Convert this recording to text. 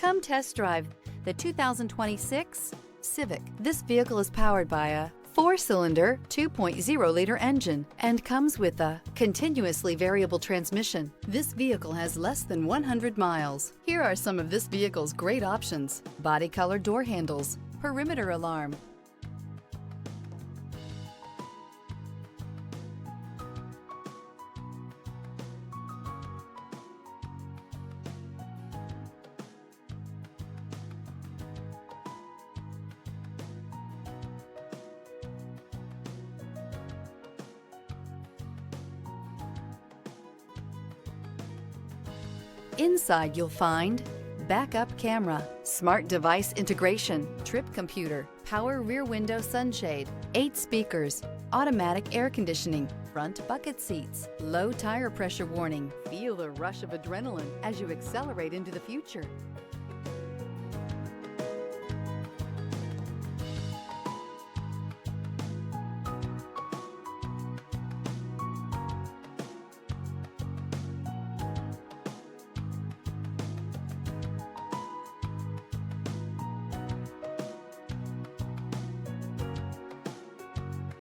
Come test drive the 2026 Civic. This vehicle is powered by a 4-cylinder, 2.0-liter engine and comes with a continuously variable transmission. This vehicle has less than 100 miles. Here are some of this vehicle's great options: body color door handles, perimeter alarm, Inside you'll find backup camera, smart device integration, trip computer, power rear window sunshade, 8 speakers, automatic air conditioning, front bucket seats, low tire pressure warning. Feel the rush of adrenaline as you accelerate into the future.